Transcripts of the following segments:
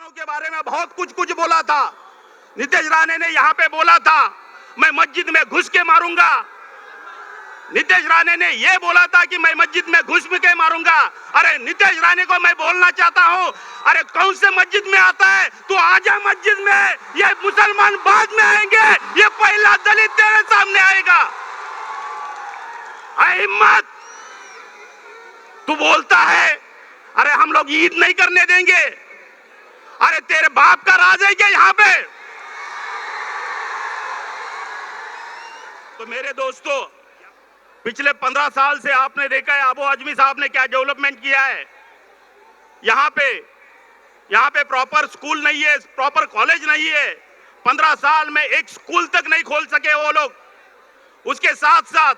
मुसलमानों के बारे में बहुत कुछ बोला था। नीतीश राणे ने यहाँ पे बोला था मैं मस्जिद में घुस के मारूंगा। नीतीश राणे ने ये बोला था कि मैं मस्जिद में घुस के मारूंगा। अरे नीतीश राणे को मैं बोलना चाहता हूँ, अरे कौन से मस्जिद में आता है? तू आजा मस्जिद में, ये मुसलमान बाद में आएंगे, ये पहला दलित तेरे सामने आएगा। हिम्मत, तू बोलता है अरे हम लोग ईद नहीं करने देंगे। अरे तेरे बाप का राज है क्या यहाँ पे? तो मेरे दोस्तों, पिछले 15 साल से आपने देखा है अबू आजमी साहब ने क्या डेवलपमेंट किया है। यहाँ पे प्रॉपर स्कूल नहीं है, प्रॉपर कॉलेज नहीं है। 15 साल में एक स्कूल तक नहीं खोल सके वो लोग। उसके साथ साथ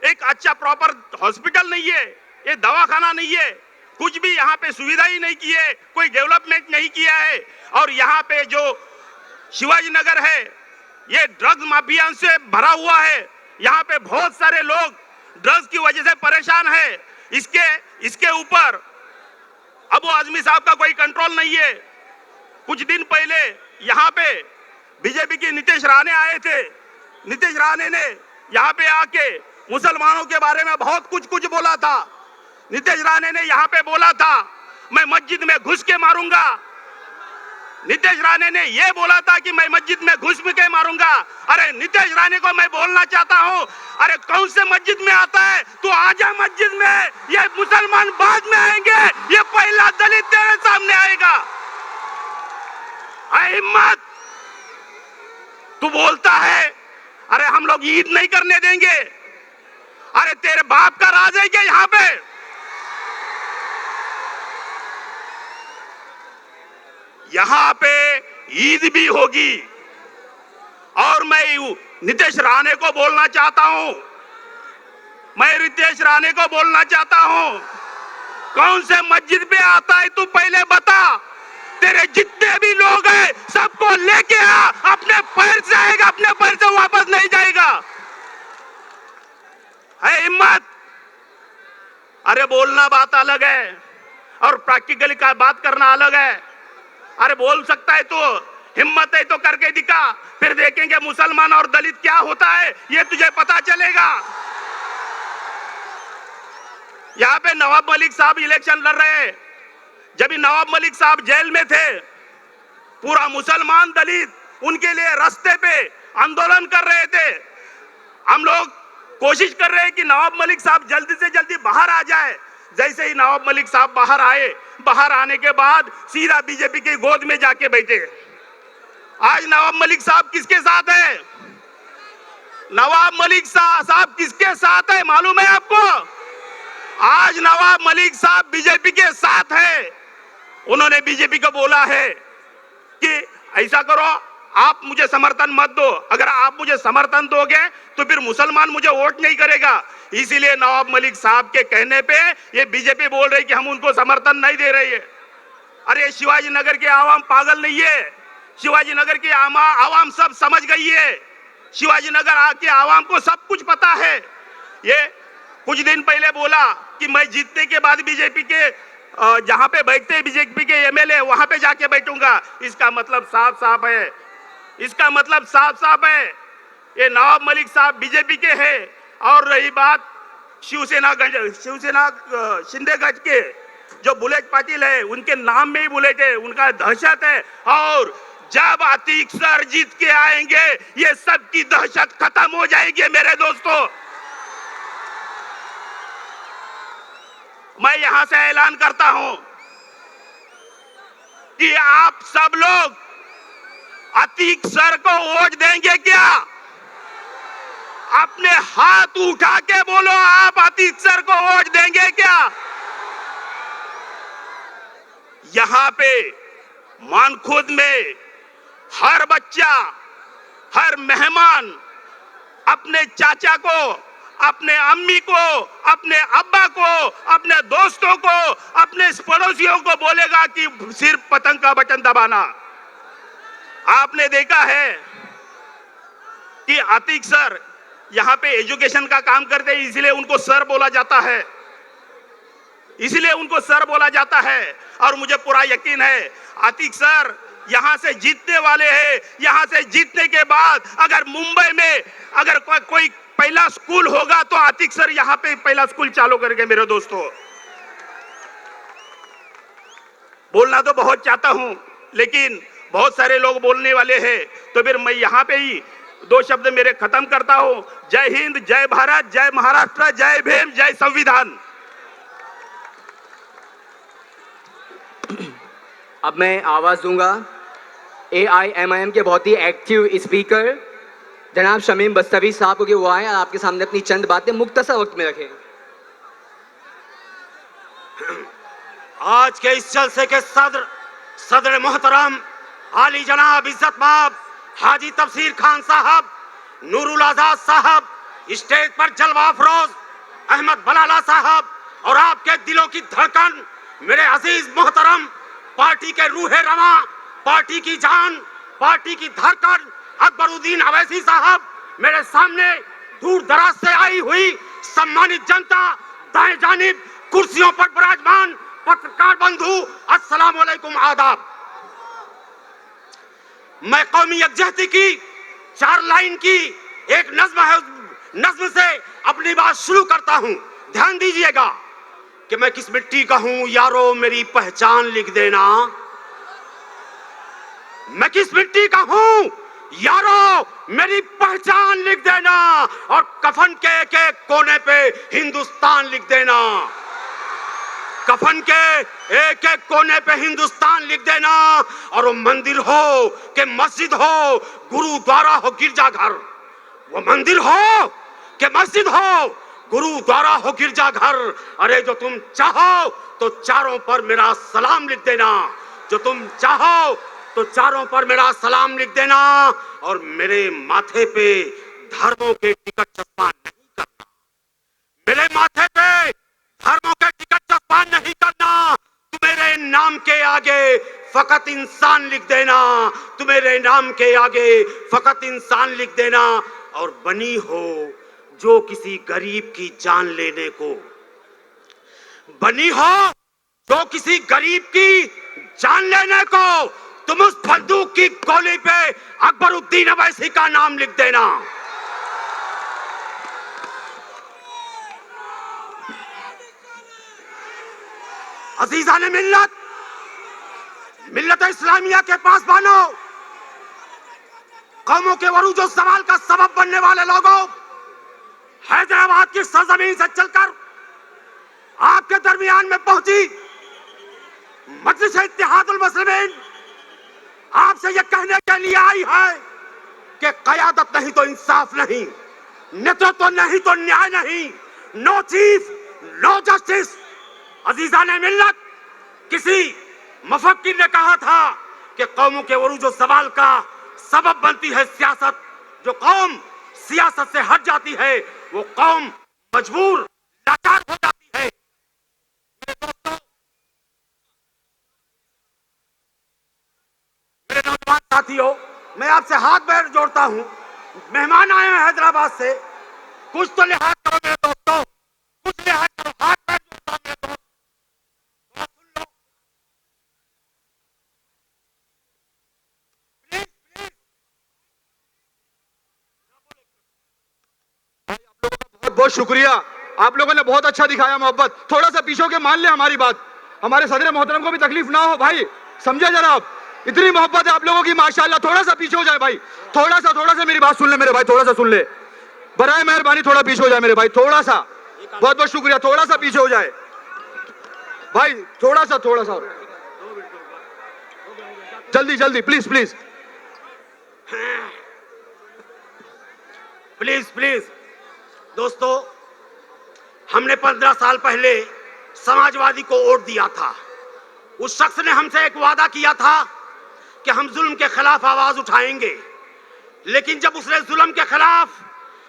एक अच्छा प्रॉपर हॉस्पिटल नहीं है, ये दवाखाना नहीं है, कुछ भी यहाँ पे सुविधा ही नहीं की है, कोई डेवलपमेंट नहीं किया है। और यहाँ पे जो शिवाजी नगर है ये ड्रग्स माफिया से भरा हुआ है। यहाँ पे बहुत सारे लोग ड्रग्स की वजह से परेशान है। इसके ऊपर अबू आजमी साहब का कोई कंट्रोल नहीं है। कुछ दिन पहले यहाँ पे बीजेपी के नीतीश राणे आए थे। नीतीश राणे ने यहाँ पे आके मुसलमानों के बारे में बहुत कुछ बोला था। नीतीश राणे ने यहाँ पे बोला था मैं मस्जिद में घुस के मारूंगा। नीतीश राणे ने ये बोला था कि मैं मस्जिद में घुस के मारूंगा। अरे नीतीश राणे को मैं बोलना चाहता हूँ, अरे कौन से मस्जिद में आता है? तू आजा मस्जिद में, ये मुसलमान बाद में आएंगे, ये पहला दलित तेरे सामने आएगा। हिम्मत, तू बोलता है अरे हम लोग ईद नहीं करने देंगे। अरे तेरे बाप का राज है क्या यहाँ पे? यहाँ पे ईद भी होगी। और मैं नीतीश राणे को बोलना चाहता हूं, कौन से मस्जिद पे आता है तू पहले बता। तेरे जितने भी लोग हैं सबको लेके आ, अपने पैर से आएगा, अपने पैर से वापस नहीं जाएगा। है हिम्मत। अरे बोलना बात अलग है और प्रैक्टिकली का बात करना अलग है। अरे बोल सकता है तो, हिम्मत है तो करके दिखा, फिर देखेंगे मुसलमान और दलित क्या होता है, ये तुझे पता चलेगा। यहाँ पे नवाब मलिक साहब इलेक्शन लड़ रहे हैं। जब नवाब मलिक साहब जेल में थे, पूरा मुसलमान दलित उनके लिए रास्ते पे आंदोलन कर रहे थे। हम लोग कोशिश कर रहे हैं कि नवाब मलिक साहब जल्दी से जल्दी बाहर आ जाए। जैसे ही नवाब मलिक साहब बाहर आए, बाहर आने के बाद सीधा बीजेपी की गोद में जाके बैठे। आज नवाब मलिक साहब किसके साथ है? नवाब मलिक साहब किसके साथ है मालूम है आपको? आज नवाब मलिक साहब बीजेपी के साथ है। उन्होंने बीजेपी को बोला है कि ऐसा करो, आप मुझे समर्थन मत दो, अगर आप मुझे समर्थन दोगे तो फिर मुसलमान मुझे वोट नहीं करेगा। इसीलिए नवाब मलिक साहब के कहने पे ये बीजेपी बोल रही कि हम उनको समर्थन नहीं दे रही है। अरे शिवाजी नगर के आवाम पागल नहीं है, शिवाजी नगर की आवाम सब समझ गई है। शिवाजी नगर आके आवाम को सब कुछ पता है। ये कुछ दिन पहले बोला कि मैं जीतने के बाद बीजेपी के जहां पे बैठते हैं बीजेपी के एमएलए वहां पे जाके बैठूंगा। इसका मतलब साफ साफ है, इसका मतलब साफ साफ है ये नवाब मलिक साहब बीजेपी के हैं। और रही बात शिवसेना शिंदेगढ़ के जो बुलेट पाटिल है, उनके नाम में ही बुलेट है, उनका दहशत है। और जब अतीक सर जीत के आएंगे ये सब की दहशत खत्म हो जाएगी। मेरे दोस्तों, मैं यहां से ऐलान करता हूं कि आप सब लोग अतीक सर को वोट देंगे क्या? अपने हाथ उठा के बोलो, आप अतीक सर को वोट देंगे क्या? यहां पे मानखुद में हर बच्चा, हर मेहमान अपने चाचा को, अपने अम्मी को, अपने अब्बा को, अपने दोस्तों को, अपने पड़ोसियों को बोलेगा कि सिर्फ पतंग का बटन दबाना। आपने देखा है कि अतीक सर यहाँ पे एजुकेशन का काम करते हैं, इसलिए उनको सर बोला जाता है। इसलिए उनको सर बोला जाता है। और मुझे पूरा यकीन है आतिक सर यहां से जीतने वाले हैं। यहां से जीतने के बाद अगर मुंबई में अगर कोई पहला स्कूल होगा तो आतिक सर यहां पे पहला स्कूल चालू करेंगे। मेरे दोस्तों, बोलना तो बहुत चाहता हूं लेकिन बहुत सारे लोग बोलने वाले हैं, तो फिर मैं यहां पे ही 2 शब्द मेरे खत्म करता हूं। जय हिंद, जय भारत, जय महाराष्ट्र, जय भीम, जय संविधान। अब मैं आवाज दूंगा AIMIM के बहुत ही एक्टिव स्पीकर जनाब शमीम बस्तवी साहब को कि वो आए और आपके सामने अपनी चंद बातें मुख्तसर वक्त में रखें। आज के इस जलसे के सदर मोहतरम आली जनाब इज्जत माब हाजी तफसीर खान साहब, नूरुल आजाद साहब, स्टेज पर जलवा अफरोज अहमद बलाला साहब और आपके दिलों की धड़कन मेरे अजीज मोहतरम पार्टी के रूहे रवा, पार्टी की जान, पार्टी की धड़कन अकबरुद्दीन अवैसी साहब, मेरे सामने दूर दराज से आई हुई सम्मानित जनता, दाएं जानिब कुर्सियों पर विराजमान पत्रकार बंधु, अस्सलाम वालेकुम, आदाब। मैं कौमी यकजहती की 4 लाइन की एक नज्म से अपनी बात शुरू करता हूं। ध्यान दीजिएगा कि मैं किस मिट्टी का हूं यारो मेरी पहचान लिख देना। मैं किस मिट्टी का हूं यारो मेरी पहचान लिख देना और कफन के एक कोने पे हिंदुस्तान लिख देना। कफन के एक एक कोने पे हिंदुस्तान लिख देना। और वो मंदिर हो कि मस्जिद हो, गुरुद्वारा हो, गिरजाघर, वो मंदिर हो कि मस्जिद हो, गुरुद्वारा हो, गिरजाघर, अरे जो तुम चाहो तो चारों पर मेरा सलाम लिख देना। जो तुम चाहो तो चारों पर मेरा सलाम लिख देना। और मेरे माथे पे धर्मों के टिकट चस्पा नहीं करना। मेरे माथे पे धर्मों के टिकट चस्पा नहीं करना। तू मेरे नाम के आगे फकत इंसान लिख देना। तू मेरे नाम के आगे फकत इंसान लिख देना। और बनी हो जो किसी गरीब की जान लेने को, बनी हो जो किसी गरीब की जान लेने को, तुम उस बंदूक की गोली पे अकबरुद्दीन अवैसी का नाम लिख देना। अजीजाने मिल्लत, मिल्लत इस्लामिया के पास बानो, कौमों के वरूज सवाल का सबब बनने वाले लोगों, हैदराबाद की सरजमीन से चलकर आपके दरमियान में पहुंची मजलिस इत्तेहादुल मुस्लिमीन आपसे यह कहने के लिए आई है कि क़यादत नहीं तो इंसाफ नहीं, नेतृत्व नहीं तो न्याय नहीं, नो चीफ नो जस्टिस। अजीजाने मिल्लत, किसी मुफक्किर ने कहा था कि कौमों के वरूज सवाल का सबब बनती है सियासत। जो कौम सियासत से हट जाती है वो कौम मजबूर लाचार हो जाती है। मेरे दोस्तों, मेरे नौजवान साथियों, मैं आपसे हाथ पैर जोड़ता हूं। मेहमान आए हैं हैदराबाद से, कुछ तो लिहाज करो मेरे दोस्तों, कुछ लिहाज करो। हाथ पैर जोड़ता हूं मेरे दोस्त, थोड़ा सुन लो प्लीज प्लीज। बहुत बहुत शुक्रिया, आप लोगों ने बहुत अच्छा दिखाया मोहब्बत। थोड़ा सा पीछे के मान ले हमारी बात, हमारे सदर मोहतरम को भी तकलीफ ना हो भाई, समझे जरा आप। इतनी मोहब्बत है आप लोगों की माशाल्लाह। थोड़ा सा पीछे हो जाए भाई, थोड़ा सा मेरी बात सुन ले मेरे भाई, थोड़ा सा सुन ले, बराए मेहरबानी थोड़ा पीछे हो जाए मेरे भाई, थोड़ा सा। बहुत बहुत शुक्रिया, थोड़ा सा पीछे हो जाए भाई, थोड़ा सा जल्दी जल्दी प्लीज प्लीज प्लीज प्लीज। दोस्तों, हमने 15 साल पहले समाजवादी को वोट दिया था। उस शख्स ने हमसे एक वादा किया था कि हम जुल्म के खिलाफ आवाज उठाएंगे, लेकिन जब उसने जुल्म के खिलाफ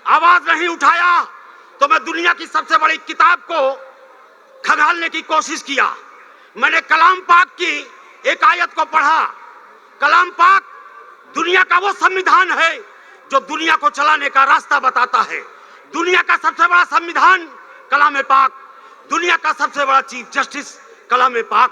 आवाज नहीं उठाया तो मैं दुनिया की सबसे बड़ी किताब को खंगालने की कोशिश किया। मैंने कलाम पाक की एक आयत को पढ़ा। कलाम पाक दुनिया का वो संविधान है जो दुनिया को चलाने का रास्ता बताता है। दुनिया का सबसे बड़ा संविधान कलाम पाक, दुनिया का सबसे बड़ा चीफ जस्टिस कलाम पाक,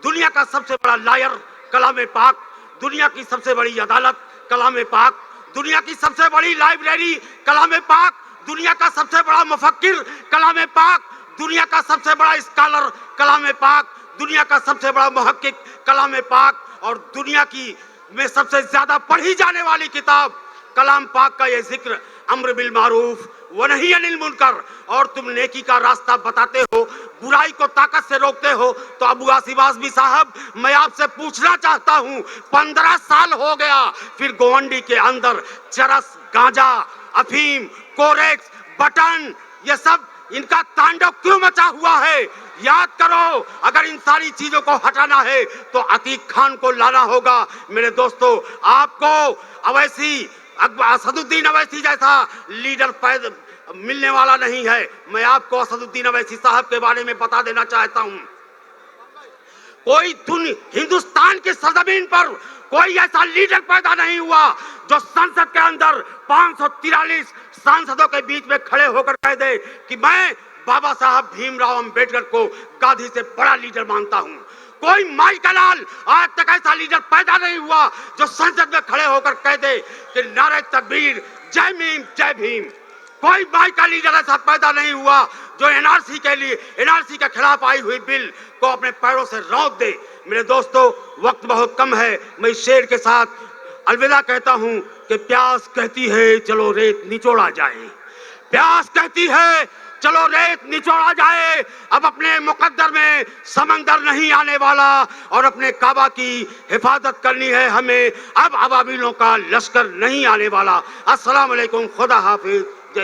दुनिया का सबसे बड़ा लॉयर कलाम पाक, दुनिया की सबसे बड़ी अदालत कलाम पाक, दुनिया की सबसे बड़ी लाइब्रेरी कलाम पाक, दुनिया का सबसे बड़ा मुफक्किर कलाम पाक, दुनिया का सबसे बड़ा स्कॉलर कलाम पाक, दुनिया का सबसे बड़ा मुहक्किक कलाम पाक, और दुनिया की में सबसे ज्यादा पढ़ी जाने वाली किताब कलाम पाक का ये जिक्र, अम्र बिल मारूफ व नही अनिल मुनकर, और तुम नेकी का रास्ता बताते हो, बुराई को ताकत से रोकते हो। तो अबू आसिफ आज़मी साहब, मैं आपसे पूछना चाहता हूं, 15 साल हो गया, फिर गोवंडी के अंदर चरस, गांजा, अफीम, कोरेक्स, बटन, ये सब इनका तांडव क्यों मचा हुआ है? याद करो, अगर इन सारी चीजों को हटाना है तो अतीक खान को लाना होगा। मेरे दोस्तों, आपको अवैसी, असदुद्दीन अवैसी जैसा लीडर पैदा मिलने वाला नहीं है। मैं आपको असदुद्दीन अवैसी साहब के बारे में बता देना चाहता हूं, कोई हिंदुस्तान की सरजमीन पर कोई ऐसा लीडर पैदा नहीं हुआ जो संसद के अंदर 543 सांसदों के बीच में खड़े होकर कह दे कि मैं बाबा साहब भीमराव अंबेडकर को गांधी से बड़ा लीडर मानता हूं। कोई माई का लाल आज तक ऐसा लीडर पैदा नहीं हुआ जो संसद में खड़े होकर कह दे कि नारे तकबीर, जय भीम, जय भीम। कोई माई का लीडर ऐसा पैदा नहीं हुआ जो एनआरसी के लिए, एनआरसी के खिलाफ आई हुई बिल को अपने पैरों से रौंद दे। मेरे दोस्तों, वक्त बहुत कम है, मैं इस शेर के साथ अलविदा कहता हूं कि प्यास कहती है चलो रेत निचोड़ा जाए, प्यास कहती है चलो रेत निचोड़ा जाए। अब अपने मुकद्दर में समंदर नहीं आने वाला और अपने काबा की हिफाजत करनी है हमें। अब अबाबिलों का लश्कर नहीं आने वाला। अस्सलाम वालेकुम, खुदा हाफिज।